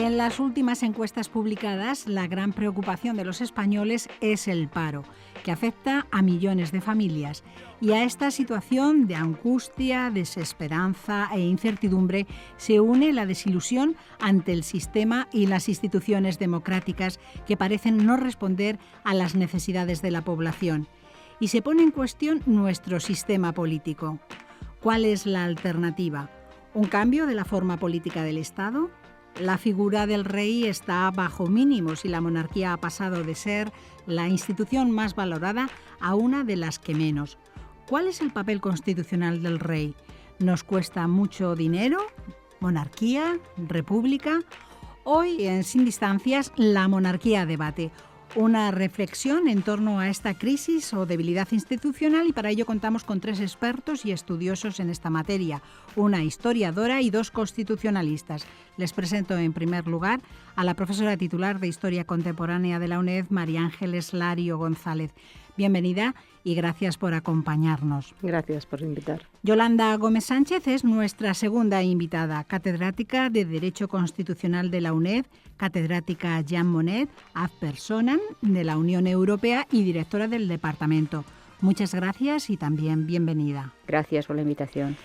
En las últimas encuestas publicadas, la gran preocupación de los españoles es el paro, que afecta a millones de familias. Y a esta situación de angustia, desesperanza e incertidumbre se une la desilusión ante el sistema y las instituciones democráticas que parecen no responder a las necesidades de la población. Y se pone en cuestión nuestro sistema político. ¿Cuál es la alternativa? ¿Un cambio de la forma política del Estado? La figura del rey está bajo mínimos y la monarquía ha pasado de ser la institución más valorada a una de las que menos. ¿Cuál es el papel constitucional del rey? ¿Nos cuesta mucho dinero? ¿Monarquía? ¿República? Hoy, en Sin Distancias, la monarquía debate. Una reflexión en torno a esta crisis o debilidad institucional, y para ello contamos con 3 expertos y estudiosos en esta materia, una historiadora y 2 constitucionalistas. Les presento en primer lugar a la profesora titular de Historia Contemporánea de la UNED, María Ángeles Lario González. Bienvenida y gracias por acompañarnos. Gracias por invitar. Yolanda Gómez Sánchez es nuestra segunda invitada, catedrática de Derecho Constitucional de la UNED, catedrática Jean Monnet ad personam de la Unión Europea y directora del departamento. Muchas gracias y también bienvenida. Gracias por la invitación.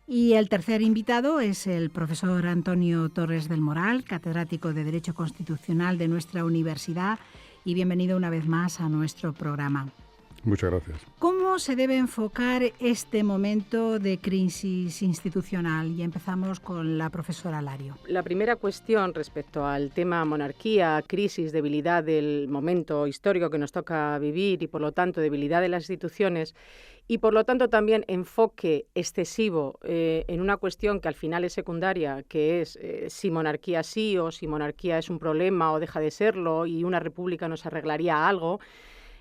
Y el tercer invitado es el profesor Antonio Torres del Moral, catedrático de Derecho Constitucional de nuestra universidad, y bienvenido una vez más a nuestro programa. Muchas gracias. ¿Cómo se debe enfocar este momento de crisis institucional? Y empezamos con la profesora Lario. La primera cuestión respecto al tema monarquía, crisis, debilidad del momento histórico que nos toca vivir y, por lo tanto, debilidad de las instituciones y, por lo tanto, también enfoque excesivo en una cuestión que al final es secundaria, que es si monarquía sí o si monarquía es un problema o deja de serlo y una república nos arreglaría algo.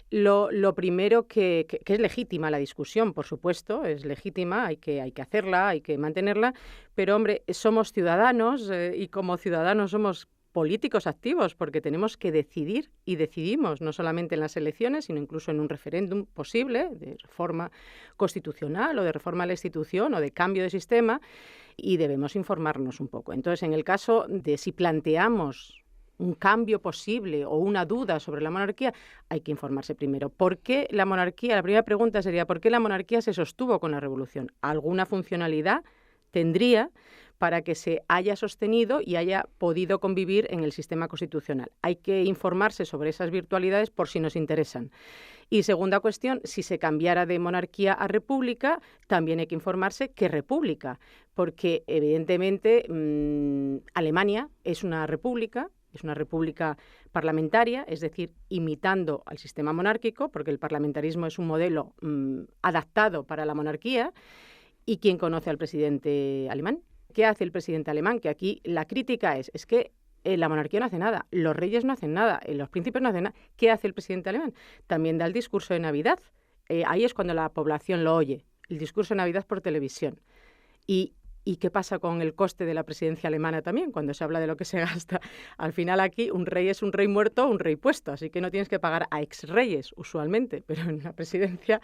Lo primero que es legítima la discusión, por supuesto, es legítima, hay que hacerla, hay que mantenerla, pero, hombre, somos ciudadanos y como ciudadanos somos políticos activos porque tenemos que decidir y decidimos, no solamente en las elecciones, sino incluso en un referéndum posible de reforma constitucional o de reforma a la institución o de cambio de sistema, y debemos informarnos un poco. Entonces, en el caso de si planteamos un cambio posible o una duda sobre la monarquía, hay que informarse primero. ¿Por qué la monarquía? La primera pregunta sería, ¿por qué la monarquía se sostuvo con la Revolución? ¿Alguna funcionalidad tendría para que se haya sostenido y haya podido convivir en el sistema constitucional? Hay que informarse sobre esas virtualidades por si nos interesan. Y segunda cuestión, si se cambiara de monarquía a república, también hay que informarse qué república, porque evidentemente Alemania es una república parlamentaria, es decir, imitando al sistema monárquico, porque el parlamentarismo es un modelo adaptado para la monarquía. ¿Y quién conoce al presidente alemán? ¿Qué hace el presidente alemán? Que aquí la crítica es que la monarquía no hace nada, los reyes no hacen nada, los príncipes no hacen nada. ¿Qué hace el presidente alemán? También da el discurso de Navidad. Ahí es cuando la población lo oye, el discurso de Navidad por televisión. ¿Y qué pasa con el coste de la presidencia alemana también, cuando se habla de lo que se gasta? Al final aquí un rey es un rey muerto o un rey puesto, así que no tienes que pagar a exreyes usualmente, pero en la presidencia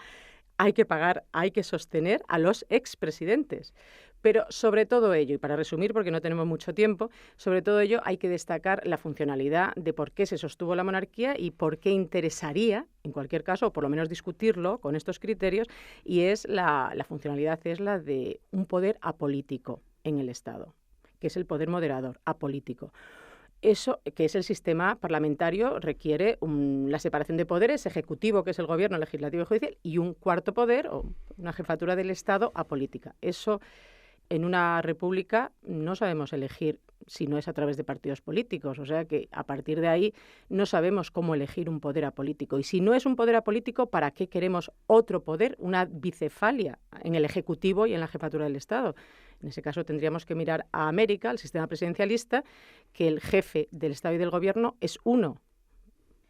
hay que pagar, hay que sostener a los expresidentes. Pero sobre todo ello, y para resumir porque no tenemos mucho tiempo, sobre todo ello hay que destacar la funcionalidad de por qué se sostuvo la monarquía y por qué interesaría, en cualquier caso, o por lo menos discutirlo con estos criterios, y es la funcionalidad es la de un poder apolítico en el Estado, que es el poder moderador, apolítico. Eso, que es el sistema parlamentario, requiere la separación de poderes, ejecutivo, que es el gobierno, legislativo y judicial, y un cuarto poder, o una jefatura del Estado, apolítica. Eso, en una república, no sabemos elegir si no es a través de partidos políticos. O sea que, a partir de ahí, no sabemos cómo elegir un poder apolítico. Y si no es un poder apolítico, ¿para qué queremos otro poder, una bicefalia en el Ejecutivo y en la jefatura del Estado? En ese caso tendríamos que mirar a América, al sistema presidencialista, que el jefe del Estado y del Gobierno es uno.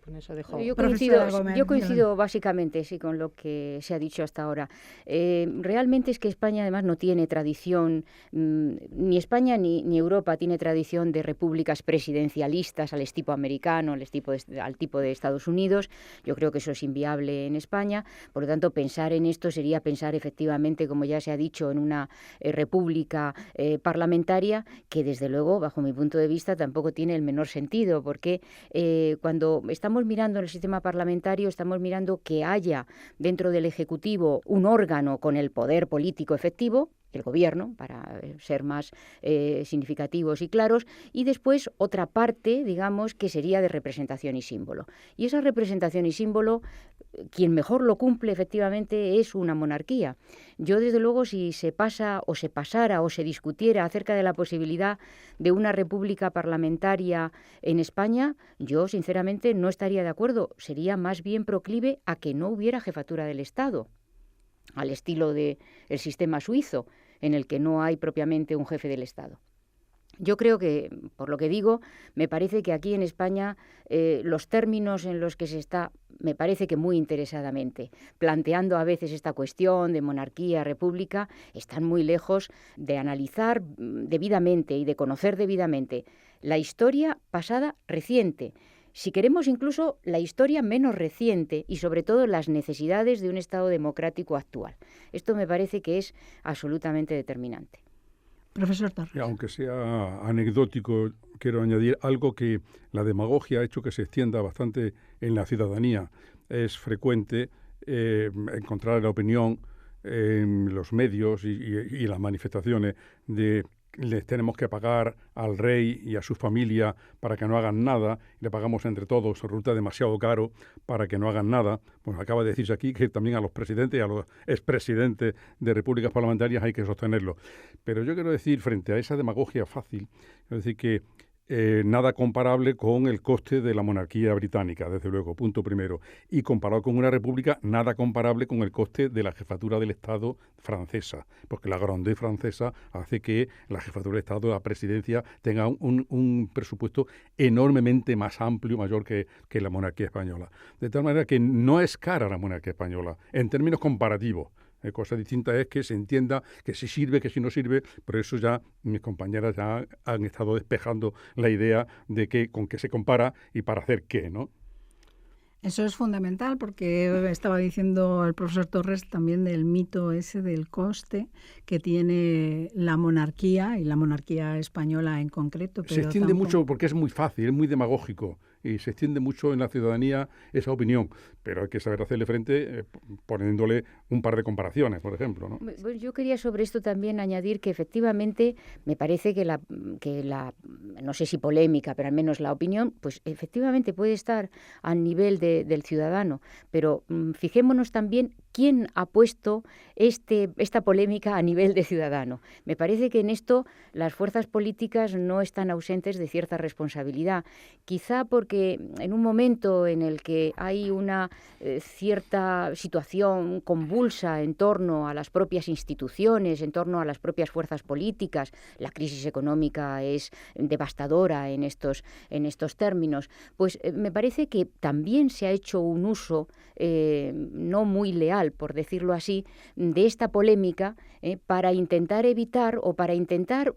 Con eso dejo. Yo Profesora Gómez, coincido básicamente sí, con lo que se ha dicho hasta ahora. Realmente es que España además no tiene tradición, ni España ni Europa tiene tradición de repúblicas presidencialistas al tipo americano, al tipo de Estados Unidos. Yo creo que eso es inviable en España. Por lo tanto, pensar en esto sería pensar efectivamente, como ya se ha dicho, en una república parlamentaria que desde luego, bajo mi punto de vista, tampoco tiene el menor sentido, porque cuando estamos mirando en el sistema parlamentario, estamos mirando que haya dentro del Ejecutivo un órgano con el poder político efectivo, el Gobierno, para ser más significativos y claros, y después otra parte, digamos, que sería de representación y símbolo. Y esa representación y símbolo, quien mejor lo cumple efectivamente es una monarquía. Yo, desde luego, si se pasara o se discutiera acerca de la posibilidad de una república parlamentaria en España, yo, sinceramente, no estaría de acuerdo. Sería más bien proclive a que no hubiera jefatura del Estado, al estilo del sistema suizo, en el que no hay propiamente un jefe del Estado. Yo creo que, por lo que digo, me parece que aquí en España los términos en los que se está, me parece que muy interesadamente, planteando a veces esta cuestión de monarquía, república, están muy lejos de analizar debidamente y de conocer debidamente la historia pasada reciente. Si queremos incluso la historia menos reciente y sobre todo las necesidades de un Estado democrático actual. Esto me parece que es absolutamente determinante. Profesor Torres. Aunque sea anecdótico, quiero añadir algo que la demagogia ha hecho que se extienda bastante en la ciudadanía. Es frecuente encontrar la opinión en los medios y las manifestaciones de les tenemos que pagar al rey y a su familia para que no hagan nada, le pagamos entre todos, resulta demasiado caro para que no hagan nada. Bueno, acaba de decirse aquí que también a los presidentes y a los expresidentes de repúblicas parlamentarias hay que sostenerlo. Pero yo quiero decir, frente a esa demagogia fácil, quiero decir que nada comparable con el coste de la monarquía británica, desde luego, punto primero. Y comparado con una república, nada comparable con el coste de la jefatura del Estado francesa, porque la grandeur francesa hace que la jefatura del Estado, la presidencia, tenga un presupuesto enormemente más amplio, mayor que la monarquía española. De tal manera que no es cara la monarquía española, en términos comparativos. Cosa distinta es que se entienda que si sirve, que si no sirve, pero eso ya mis compañeras ya han estado despejando la idea de que con qué se compara y para hacer qué, ¿no? Eso es fundamental porque estaba diciendo el profesor Torres también del mito ese del coste que tiene la monarquía y la monarquía española en concreto. Pero se extiende mucho porque es muy fácil, es muy demagógico y se extiende mucho en la ciudadanía esa opinión, pero hay que saber hacerle frente poniéndole un par de comparaciones, por ejemplo, ¿no? Pues yo quería sobre esto también añadir que efectivamente me parece que la no sé si polémica, pero al menos la opinión, pues efectivamente puede estar al nivel del ciudadano, pero fijémonos también quién ha puesto esta polémica a nivel de ciudadano. Me parece que en esto las fuerzas políticas no están ausentes de cierta responsabilidad, quizá porque en un momento en el que hay una cierta situación convulsa en torno a las propias instituciones, en torno a las propias fuerzas políticas, la crisis económica es devastadora en estos términos, pues me parece que también se ha hecho un uso no muy leal, por decirlo así, de esta polémica para intentar evitar o para intentar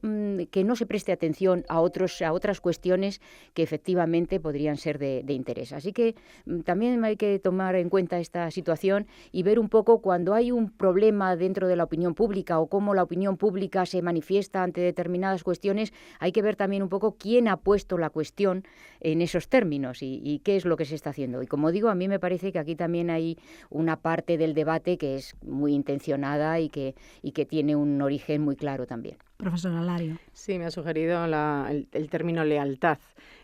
que no se preste atención a otras cuestiones que efectivamente podrían ser de interés. Así que también hay que tomar en cuenta esta situación y ver un poco cuando hay un problema dentro de la opinión pública o cómo la opinión pública se manifiesta ante determinadas cuestiones, hay que ver también un poco quién ha puesto la cuestión en esos términos y qué es lo que se está haciendo. Y como digo, a mí me parece que aquí también hay una parte del debate que es muy intencionada y que tiene un origen muy claro también. Profesor Alario. Sí, me ha sugerido el término lealtad.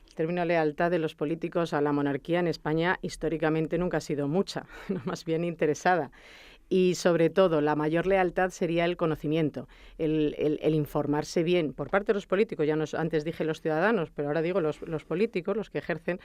El término lealtad de los políticos a la monarquía en España históricamente nunca ha sido mucha, más bien interesada. Y sobre todo, la mayor lealtad sería el conocimiento, el informarse bien por parte de los políticos. Antes dije los ciudadanos, pero ahora digo los políticos, los que ejercen,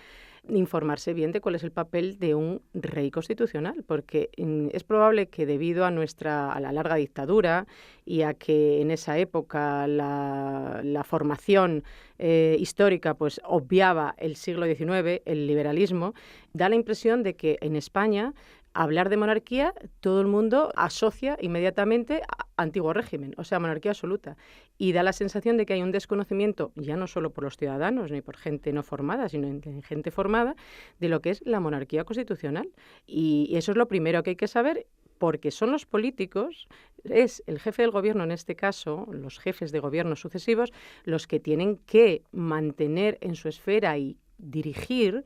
informarse bien de cuál es el papel de un rey constitucional, porque es probable que debido a la larga dictadura y a que en esa época la formación histórica pues obviaba el siglo XIX, el liberalismo, da la impresión de que en España hablar de monarquía, todo el mundo asocia inmediatamente a antiguo régimen, o sea, monarquía absoluta. Y da la sensación de que hay un desconocimiento, ya no solo por los ciudadanos ni por gente no formada, sino en gente formada, de lo que es la monarquía constitucional. Y eso es lo primero que hay que saber, porque son los políticos, es el jefe del gobierno en este caso, los jefes de gobierno sucesivos, los que tienen que mantener en su esfera y dirigir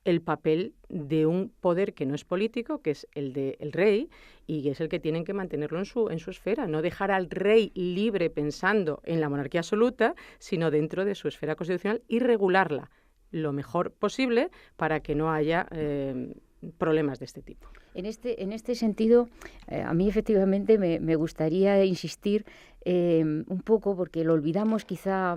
el papel de un poder que no es político, que es el del rey, y es el que tienen que mantenerlo en su esfera, no dejar al rey libre pensando en la monarquía absoluta, sino dentro de su esfera constitucional y regularla lo mejor posible para que no haya problemas de este tipo. En este sentido, a mí efectivamente me gustaría insistir un poco, porque lo olvidamos quizá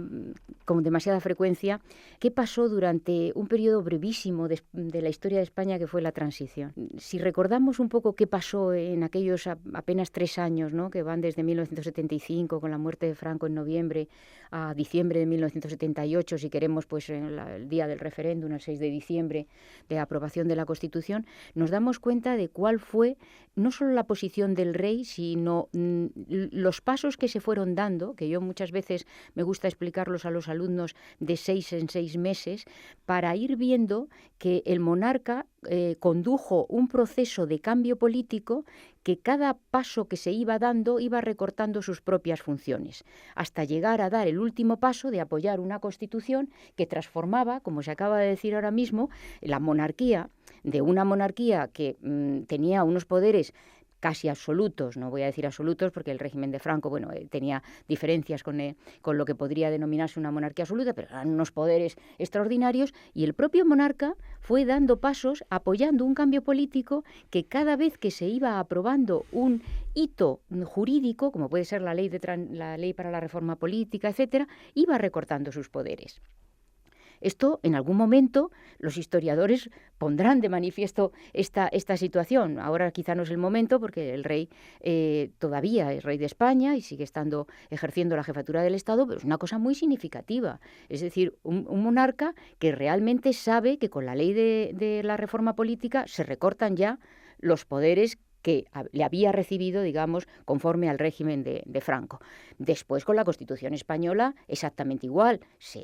con demasiada frecuencia, qué pasó durante un periodo brevísimo de la historia de España, que fue la transición. Si recordamos un poco qué pasó en aquellos apenas 3 años, ¿no?, que van desde 1975, con la muerte de Franco en noviembre, a diciembre de 1978, si queremos, pues el día del referéndum, el 6 de diciembre, de aprobación de la Constitución, nos damos cuenta de cuál fue no solo la posición del rey, sino los pasos que se fueron dando, que yo muchas veces me gusta explicarlos a los alumnos de 6 en 6 meses, para ir viendo que el monarca condujo un proceso de cambio político que cada paso que se iba dando iba recortando sus propias funciones, hasta llegar a dar el último paso de apoyar una Constitución que transformaba, como se acaba de decir ahora mismo, la monarquía, de una monarquía que tenía unos poderes casi absolutos, no voy a decir absolutos porque el régimen de Franco, tenía diferencias con lo que podría denominarse una monarquía absoluta, pero eran unos poderes extraordinarios, y el propio monarca fue dando pasos, apoyando un cambio político que cada vez que se iba aprobando un hito jurídico, como puede ser la ley para la reforma política, etcétera, iba recortando sus poderes. Esto, en algún momento, los historiadores pondrán de manifiesto esta situación. Ahora quizá no es el momento, porque el rey todavía es rey de España y sigue ejerciendo la jefatura del Estado, pero es una cosa muy significativa. Es decir, un monarca que realmente sabe que con la ley de la reforma política se recortan ya los poderes que le había recibido, digamos, conforme al régimen de Franco. Después, con la Constitución española, exactamente igual.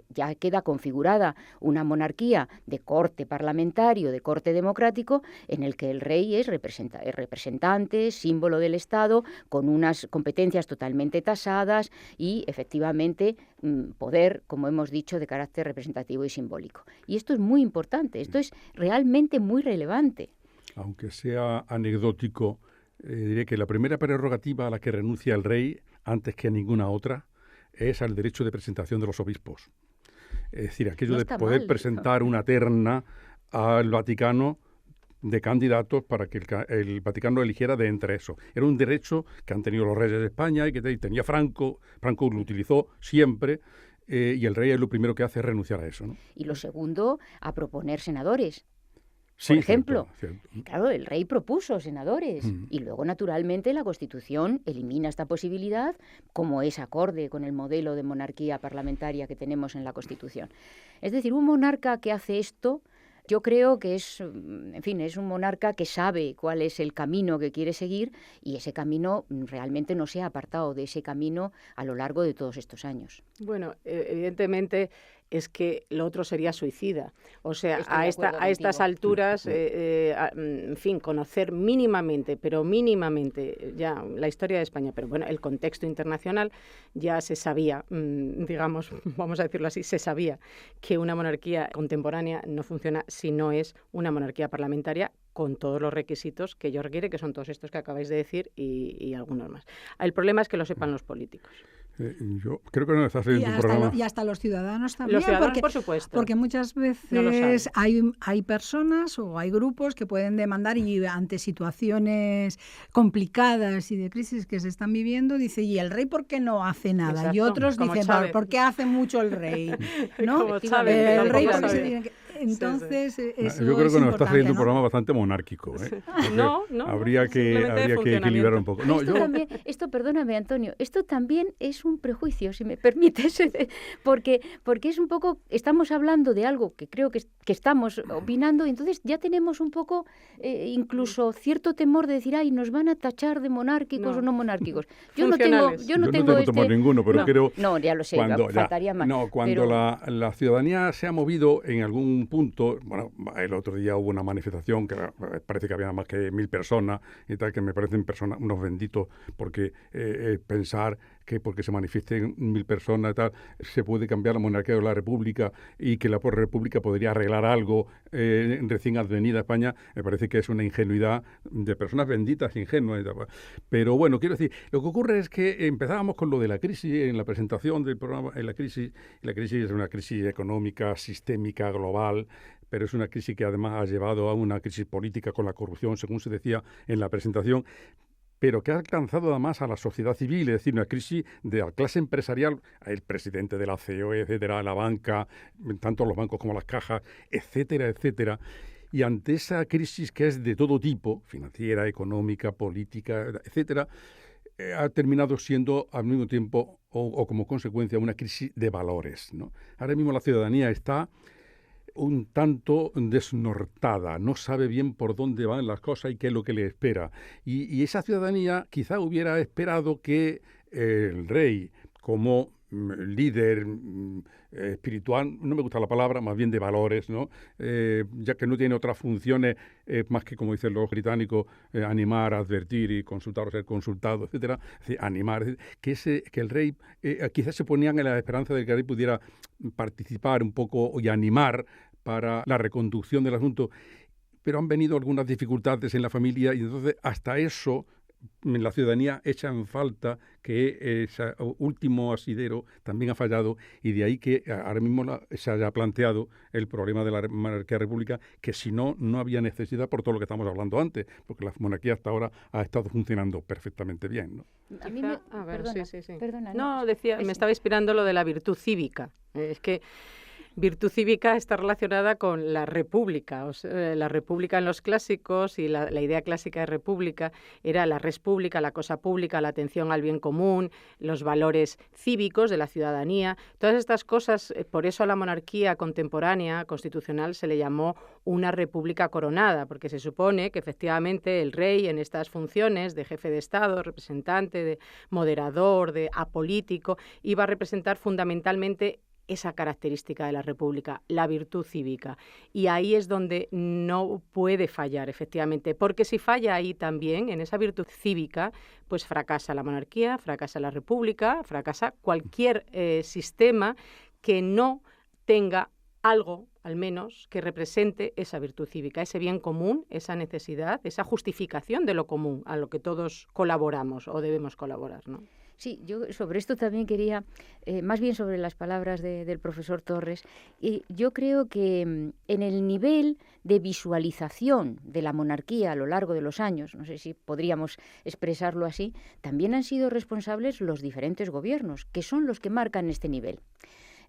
Ya queda configurada una monarquía de corte parlamentario, de corte democrático, en el que el rey es representante, símbolo del Estado, con unas competencias totalmente tasadas y, efectivamente, poder, como hemos dicho, de carácter representativo y simbólico. Y esto es muy importante, esto es realmente muy relevante. Aunque sea anecdótico, diré que la primera prerrogativa a la que renuncia el rey, antes que a ninguna otra, es al derecho de presentación de los obispos. Es decir, aquello de poder presentar una terna al Vaticano de candidatos para que el Vaticano eligiera de entre esos. Era un derecho que han tenido los reyes de España y que tenía Franco. Franco lo utilizó siempre. Y el rey es lo primero que hace es renunciar a eso, ¿no? Y lo segundo, a proponer senadores. Sí, por ejemplo, cierto. Claro, el rey propuso senadores y luego, naturalmente, la Constitución elimina esta posibilidad, como es acorde con el modelo de monarquía parlamentaria que tenemos en la Constitución. Es decir, un monarca que hace esto, yo creo que es un monarca que sabe cuál es el camino que quiere seguir, y ese camino realmente no se ha apartado de ese camino a lo largo de todos estos años. Bueno, evidentemente es que lo otro sería suicida. O sea, a estas alturas, en fin, conocer mínimamente ya la historia de España, pero bueno, el contexto internacional, ya se sabía, digamos, vamos a decirlo así, se sabía que una monarquía contemporánea no funciona si no es una monarquía parlamentaria con todos los requisitos que ello requiere, que son todos estos que acabáis de decir y algunos más. El problema es que lo sepan los políticos. Yo creo que no estás leyendo tu programa. Y hasta los ciudadanos también. Los ciudadanos, por supuesto. Porque muchas veces hay personas o hay grupos que pueden demandar y ante situaciones complicadas y de crisis que se están viviendo, dice, ¿y el rey por qué no hace nada? Exacto. Y otros Como dicen, Chávez. ¿por qué hace mucho el rey? ¿No? Como Chávez, el rey tampoco porque se sabe. tiene que... Entonces, eso yo creo que es nos estás leyendo un importante, programa bastante monárquico. No, habría que equilibrar un poco. No, esto, perdóname, Antonio, esto también es un prejuicio, si me permites, porque es un poco, estamos hablando de algo que creo que estamos opinando, y entonces ya tenemos un poco incluso cierto temor de decir, ay, nos van a tachar de monárquicos o no monárquicos. Yo no tengo temor ninguno, pero creo... No, ya lo sé, faltaría más. No, cuando la ciudadanía se ha movido en algún punto, bueno, el otro día hubo una manifestación que parece que había más que 1000 personas y tal, que me parecen personas, unos benditos, porque pensar que porque se manifiesten 1000 personas y tal, se puede cambiar la monarquía o la república y que la república podría arreglar algo recién advenida a España, me parece que es una ingenuidad de personas benditas, ingenuas. Pero bueno, quiero decir, lo que ocurre es que empezábamos con lo de la crisis en la presentación del programa. La crisis es una crisis económica, sistémica, global, pero es una crisis que además ha llevado a una crisis política con la corrupción, según se decía en la presentación, pero que ha alcanzado además a la sociedad civil, es decir, una crisis de la clase empresarial, el presidente de la COE, etcétera, la banca, tanto los bancos como las cajas, etcétera, etcétera. Y ante esa crisis que es de todo tipo, financiera, económica, política, etcétera, ha terminado siendo al mismo tiempo o como consecuencia una crisis de valores, ¿no? Ahora mismo la ciudadanía está un tanto desnortada, no sabe bien por dónde van las cosas y qué es lo que le espera. Y esa ciudadanía quizá hubiera esperado que el rey, como líder espiritual, no me gusta la palabra, más bien de valores, ¿no? Ya que no tiene otras funciones más que, como dicen los británicos, animar, advertir y consultar o ser consultado, etcétera. Es decir, animar, que el rey, quizás se ponían en la esperanza de que el rey pudiera participar un poco y animar para la reconducción del asunto, pero han venido algunas dificultades en la familia y entonces hasta eso la ciudadanía echa en falta que ese último asidero también ha fallado, y de ahí que ahora mismo se haya planteado el problema de la monarquía república, que si no había necesidad por todo lo que estamos hablando antes, porque la monarquía hasta ahora ha estado funcionando perfectamente bien, ¿no? A mí perdona, no, decía, me estaba inspirando lo de la virtud cívica. Es que virtud cívica está relacionada con la república. La república en los clásicos y la idea clásica de república era la res pública, la cosa pública, la atención al bien común, los valores cívicos de la ciudadanía. Todas estas cosas, por eso a la monarquía contemporánea, constitucional, se le llamó una república coronada, porque se supone que efectivamente el rey en estas funciones de jefe de Estado, representante, de moderador, de apolítico, iba a representar fundamentalmente esa característica de la República, la virtud cívica. Y ahí es donde no puede fallar, efectivamente, porque si falla ahí también, en esa virtud cívica, pues fracasa la monarquía, fracasa la República, fracasa cualquier sistema que no tenga algo, al menos, que represente esa virtud cívica, ese bien común, esa necesidad, esa justificación de lo común, a lo que todos colaboramos o debemos colaborar, ¿no? Sí, yo sobre esto también quería, más bien sobre las palabras del profesor Torres, yo creo que en el nivel de visualización de la monarquía a lo largo de los años, no sé si podríamos expresarlo así, también han sido responsables los diferentes gobiernos, que son los que marcan este nivel.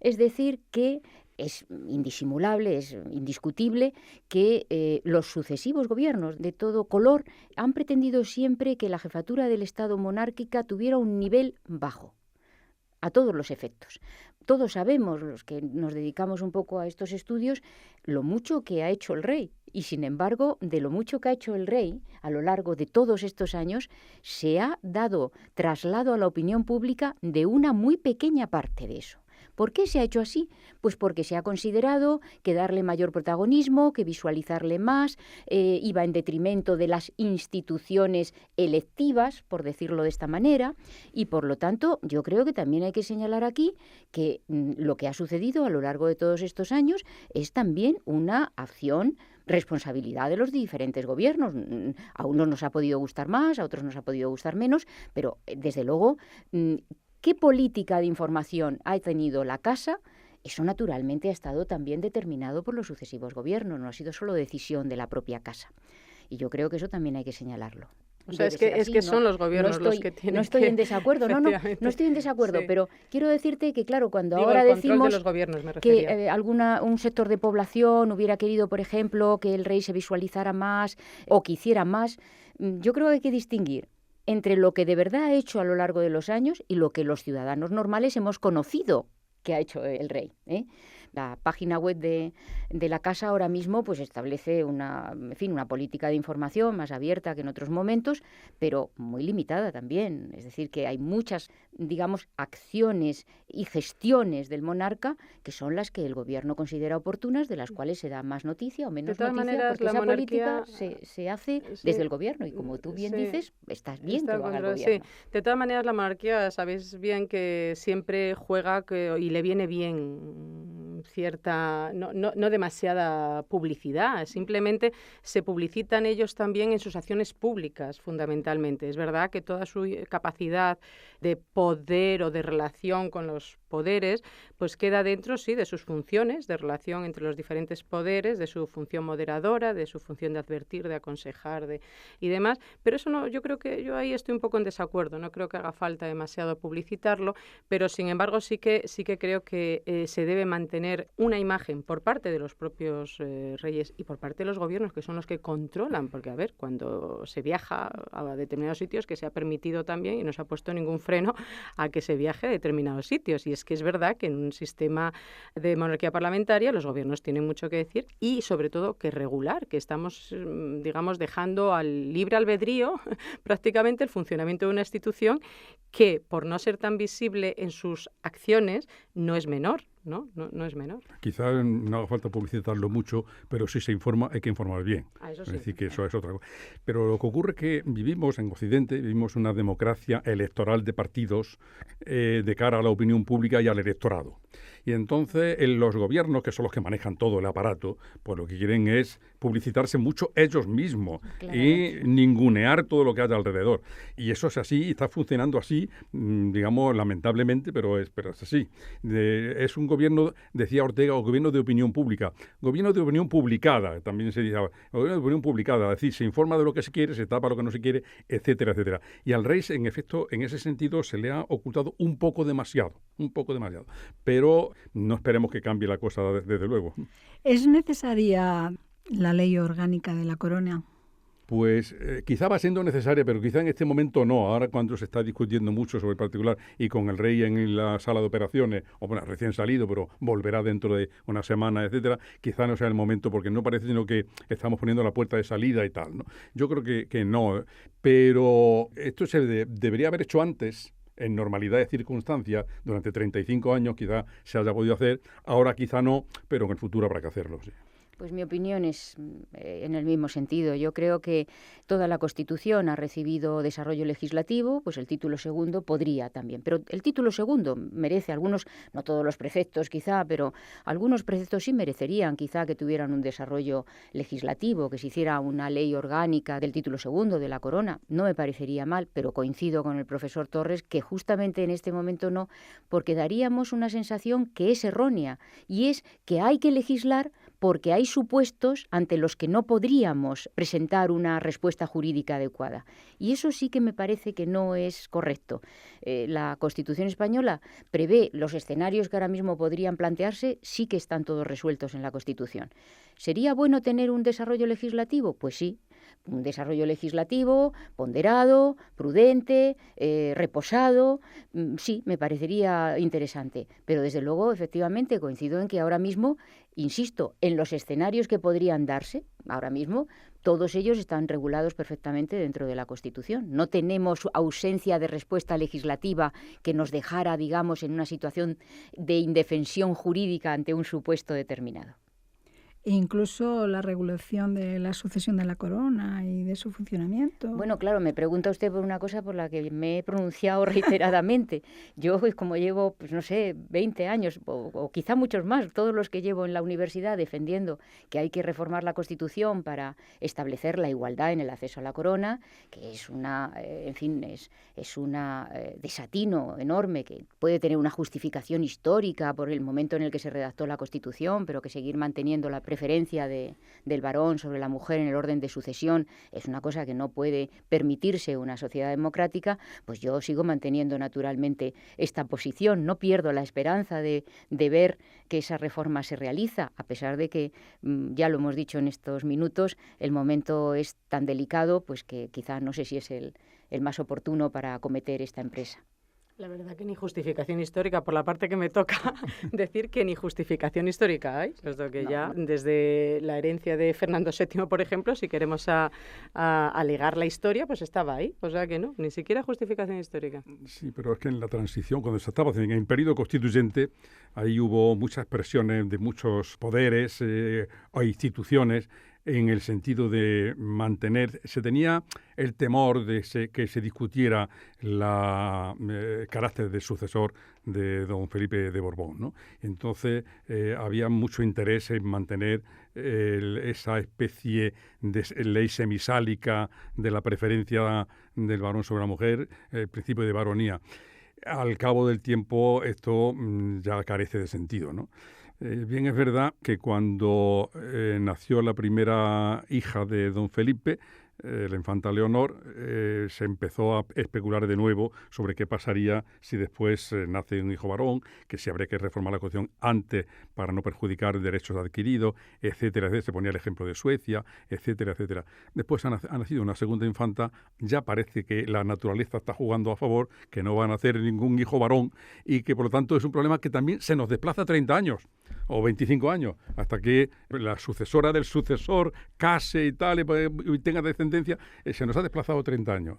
Es decir, que es indisimulable, es indiscutible que los sucesivos gobiernos de todo color han pretendido siempre que la jefatura del Estado monárquica tuviera un nivel bajo, a todos los efectos. Todos sabemos, los que nos dedicamos un poco a estos estudios, lo mucho que ha hecho el rey. Y sin embargo, de lo mucho que ha hecho el rey a lo largo de todos estos años, se ha dado traslado a la opinión pública de una muy pequeña parte de eso. ¿Por qué se ha hecho así? Pues porque se ha considerado que darle mayor protagonismo, que visualizarle más, iba en detrimento de las instituciones electivas, por decirlo de esta manera, y por lo tanto yo creo que también hay que señalar aquí que lo que ha sucedido a lo largo de todos estos años es también una acción, responsabilidad de los diferentes gobiernos. A unos nos ha podido gustar más, a otros nos ha podido gustar menos, pero desde luego ¿Qué política de información ha tenido la Casa? Eso naturalmente ha estado también determinado por los sucesivos gobiernos, no ha sido solo decisión de la propia Casa. Y yo creo que eso también hay que señalarlo. O sea, es que son los gobiernos los que tienen. No estoy en desacuerdo, no estoy en desacuerdo, sí. Pero quiero decirte que, claro, cuando ahora decimos de los gobiernos, me que un sector de población hubiera querido, por ejemplo, que el rey se visualizara más o que hiciera más, yo creo que hay que distinguir entre lo que de verdad ha hecho a lo largo de los años y lo que los ciudadanos normales hemos conocido que ha hecho el rey, ¿eh? La página web de la Casa ahora mismo pues establece una política de información más abierta que en otros momentos, pero muy limitada también. Es decir, que hay muchas, digamos, acciones y gestiones del monarca que son las que el gobierno considera oportunas, de las cuales se da más noticia o menos noticia, porque esa política se hace desde el gobierno y, como tú bien dices, está bien que lo haga el gobierno. Sí. De todas maneras, la monarquía, sabéis bien que siempre juega y le viene bien cierta, no demasiada publicidad, simplemente se publicitan ellos también en sus acciones públicas, fundamentalmente. Es verdad que toda su capacidad de poder o de relación con los poderes, pues queda dentro, sí, de sus funciones, de relación entre los diferentes poderes, de su función moderadora, de su función de advertir, de aconsejar y demás, pero eso no, yo creo que yo ahí estoy un poco en desacuerdo, no creo que haga falta demasiado publicitarlo, pero sin embargo sí que creo que se debe mantener una imagen por parte de los propios reyes y por parte de los gobiernos, que son los que controlan, porque a ver, cuando se viaja a determinados sitios, que se ha permitido también y no se ha puesto ningún freno a que se viaje a determinados sitios, y es que es verdad que en un sistema de monarquía parlamentaria los gobiernos tienen mucho que decir y sobre todo que regular, que estamos, digamos, dejando al libre albedrío prácticamente el funcionamiento de una institución que, por no ser tan visible en sus acciones, no es menor. No es menor. Quizá no haga falta publicitarlo mucho, pero si se informa hay que informar bien. Eso es sí. decir, que eso es otra cosa. Pero lo que ocurre es que vivimos en Occidente, vivimos una democracia electoral de partidos de cara a la opinión pública y al electorado. Y entonces los gobiernos, que son los que manejan todo el aparato, pues lo que quieren es publicitarse mucho ellos mismos y ningunear todo lo que haya alrededor. Y eso es así, y está funcionando así, digamos, lamentablemente, pero es así. Es un gobierno, decía Ortega, o gobierno de opinión pública. Gobierno de opinión publicada, también se dice, gobierno de opinión publicada, es decir, se informa de lo que se quiere, se tapa lo que no se quiere, etcétera, etcétera. Y al rey, en efecto, en ese sentido, se le ha ocultado un poco demasiado. Pero no esperemos que cambie la cosa, desde luego. ¿Es necesaria la ley orgánica de la corona? Pues quizá va siendo necesaria, pero quizá en este momento no. Ahora, cuando se está discutiendo mucho sobre el particular y con el rey en la sala de operaciones, o bueno, recién salido, pero volverá dentro de una semana, etcétera, quizá no sea el momento, porque no parece sino que estamos poniendo la puerta de salida y tal, ¿no? Yo creo que no, pero esto se debería haber hecho antes, en normalidad de circunstancias, durante 35 años quizá se haya podido hacer, ahora quizá no, pero en el futuro habrá que hacerlo, sí. Pues mi opinión es en el mismo sentido. Yo creo que toda la Constitución ha recibido desarrollo legislativo, pues el título segundo podría también. Pero el título segundo merece algunos, no todos los preceptos quizá, pero algunos preceptos sí merecerían quizá que tuvieran un desarrollo legislativo, que se hiciera una ley orgánica del título segundo de la corona. No me parecería mal, pero coincido con el profesor Torres que justamente en este momento no, porque daríamos una sensación que es errónea, y es que hay que legislar porque hay supuestos ante los que no podríamos presentar una respuesta jurídica adecuada. Y eso sí que me parece que no es correcto. La Constitución española prevé los escenarios que ahora mismo podrían plantearse, sí que están todos resueltos en la Constitución. ¿Sería bueno tener un desarrollo legislativo? Pues sí. Un desarrollo legislativo ponderado, prudente, reposado, sí, me parecería interesante. Pero desde luego, efectivamente, coincido en que ahora mismo, insisto, en los escenarios que podrían darse, ahora mismo, todos ellos están regulados perfectamente dentro de la Constitución. No tenemos ausencia de respuesta legislativa que nos dejara, digamos, en una situación de indefensión jurídica ante un supuesto determinado. E incluso la regulación de la sucesión de la corona y de su funcionamiento. Bueno, claro, me pregunta usted por una cosa por la que me he pronunciado reiteradamente. Yo, pues, como llevo, pues no sé, 20 años o quizá muchos más, todos los que llevo en la universidad defendiendo que hay que reformar la Constitución para establecer la igualdad en el acceso a la corona, que es una, en fin, es una desatino enorme que puede tener una justificación histórica por el momento en el que se redactó la Constitución, pero que seguir manteniendo la preferencia del varón sobre la mujer en el orden de sucesión es una cosa que no puede permitirse una sociedad democrática, pues yo sigo manteniendo naturalmente esta posición. No pierdo la esperanza de ver que esa reforma se realiza, a pesar de que, ya lo hemos dicho en estos minutos, el momento es tan delicado, pues que quizá no sé si es el más oportuno para acometer esta empresa. La verdad que ni justificación histórica, por la parte que me toca decir que ni justificación histórica hay, puesto que ya desde la herencia de Fernando VII, por ejemplo, si queremos alegar la historia, pues estaba ahí, o sea que no, ni siquiera justificación histórica. Sí, pero es que en la transición, cuando se estaba en el periodo constituyente, ahí hubo muchas presiones de muchos poderes o instituciones en el sentido de mantener, se tenía el temor de que se discutiera el carácter de sucesor de don Felipe de Borbón, ¿no? Entonces había mucho interés en mantener esa especie de ley semisálica de la preferencia del varón sobre la mujer, el principio de varonía. Al cabo del tiempo esto ya carece de sentido, ¿no? Bien es verdad que cuando nació la primera hija de don Felipe, la infanta Leonor, se empezó a especular de nuevo sobre qué pasaría si después nace un hijo varón, que si habría que reformar la Constitución antes para no perjudicar derechos adquiridos, etcétera, etcétera. Se ponía el ejemplo de Suecia, etcétera, etcétera. Después ha nacido una segunda infanta, ya parece que la naturaleza está jugando a favor, que no va a nacer ningún hijo varón y que por lo tanto es un problema que también se nos desplaza 30 años o 25 años, hasta que la sucesora del sucesor case y tal, y tenga descendencia, se nos ha desplazado 30 años.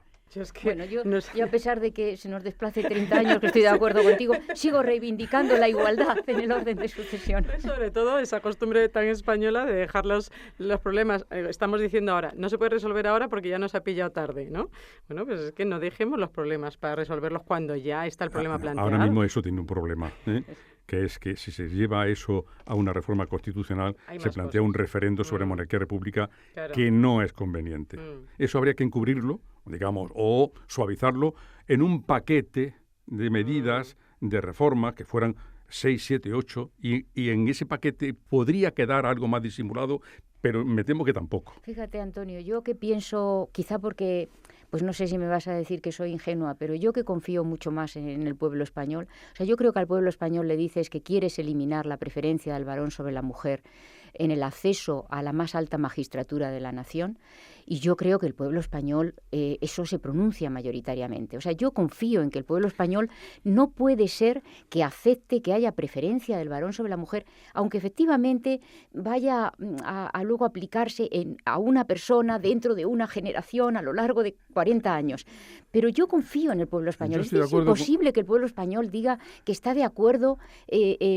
Bueno, yo a pesar de que se nos desplace 30 años, que estoy de acuerdo contigo, sigo reivindicando la igualdad en el orden de sucesión. Sobre todo esa costumbre tan española de dejar los problemas, estamos diciendo ahora, no se puede resolver ahora porque ya nos ha pillado tarde, ¿no? Bueno, pues es que no dejemos los problemas para resolverlos cuando ya está el problema planteado. Ahora mismo eso tiene un problema, que es que si se lleva eso a una reforma constitucional, se plantea un referendo sobre monarquía república que no es conveniente. Eso habría que encubrirlo, digamos, o suavizarlo en un paquete de medidas de reforma que fueran 6, 7, 8, y en ese paquete podría quedar algo más disimulado, pero me temo que tampoco. Fíjate, Antonio, yo que pienso, quizá porque, pues no sé si me vas a decir que soy ingenua, pero yo que confío mucho más en el pueblo español, o sea, yo creo que al pueblo español le dices que quieres eliminar la preferencia del varón sobre la mujer en el acceso a la más alta magistratura de la nación, y yo creo que el pueblo español eso se pronuncia mayoritariamente. O sea, yo confío en que el pueblo español no puede ser que acepte que haya preferencia del varón sobre la mujer, aunque efectivamente vaya a luego aplicarse a una persona dentro de una generación a lo largo de 40 años. Pero yo confío en el pueblo español. Es imposible que el pueblo español diga que está de acuerdo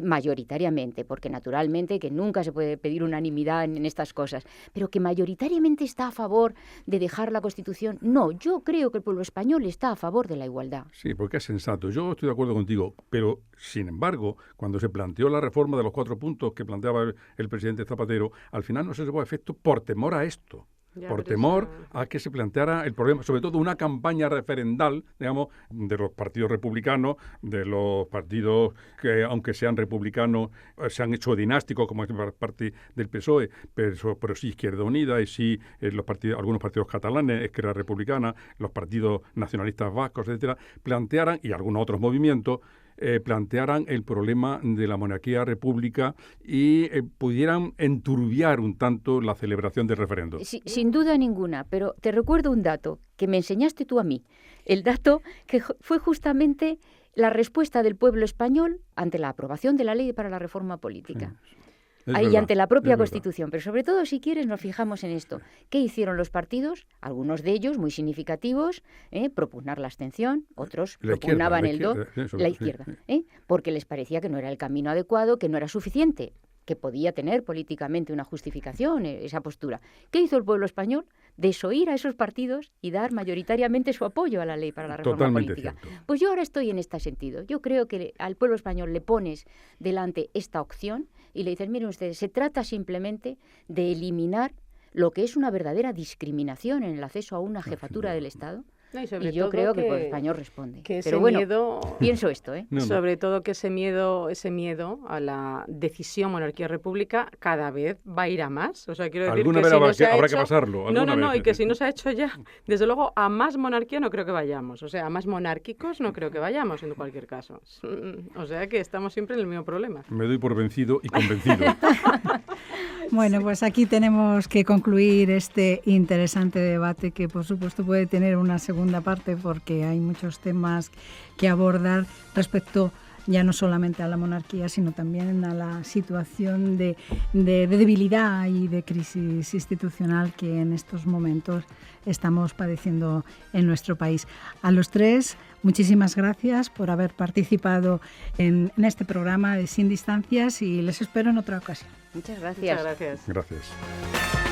mayoritariamente, porque naturalmente que nunca se puede pedir unanimidad en estas cosas, pero que mayoritariamente está a favor de dejar la Constitución. No, yo creo que el pueblo español está a favor de la igualdad. Sí, porque es sensato. Yo estoy de acuerdo contigo, pero sin embargo, cuando se planteó la reforma de los 4 puntos que planteaba el presidente Zapatero, al final no se llevó a efecto por temor a esto. Por temor a que se planteara el problema, sobre todo una campaña referendal, digamos, de los partidos republicanos, de los partidos que, aunque sean republicanos, se han hecho dinásticos, como es parte del PSOE, pero sí Izquierda Unida, y sí algunos partidos catalanes, Esquerra Republicana, los partidos nacionalistas vascos, etcétera, plantearan, y algunos otros movimientos, plantearan el problema de la monarquía república y pudieran enturbiar un tanto la celebración del referéndum. Sí, sin duda ninguna, pero te recuerdo un dato que me enseñaste tú a mí. El dato que fue justamente la respuesta del pueblo español ante la aprobación de la ley para la reforma política. Sí. Ahí ante la propia Constitución. Pero sobre todo, si quieres, nos fijamos en esto. ¿Qué hicieron los partidos? Algunos de ellos, muy significativos, propugnar la abstención, otros propugnaban la izquierda, porque les parecía que no era el camino adecuado, que no era suficiente. que podía tener políticamente una justificación esa postura. ¿Qué hizo el pueblo español? Desoír a esos partidos y dar mayoritariamente su apoyo a la ley para la reforma Totalmente política. cierto. Pues yo ahora estoy en este sentido. Yo creo que al pueblo español le pones delante esta opción y le dices, miren ustedes, se trata simplemente de eliminar lo que es una verdadera discriminación en el acceso a una jefatura del Estado. No, y yo creo que el pueblo español responde. Que ese Pero bueno, miedo, pienso esto, ¿eh? No. sobre todo que ese miedo a la decisión monarquía-república cada vez va a ir a más. O sea, quiero decir Alguna que vez si no se ha habrá hecho... que pasarlo. No, Vez, y que si no se ha hecho ya, desde luego a más monarquía no creo que vayamos. O sea, a más monárquicos no creo que vayamos en cualquier caso. O sea que estamos siempre en el mismo problema. Me doy por vencido y convencido. Bueno, pues aquí tenemos que concluir este interesante debate que por supuesto puede tener una segunda parte porque hay muchos temas que abordar respecto ya no solamente a la monarquía, sino también a la situación de debilidad y de crisis institucional que en estos momentos estamos padeciendo en nuestro país. A los tres, muchísimas gracias por haber participado en este programa de Sin Distancias y les espero en otra ocasión. Muchas gracias. Muchas gracias. Gracias.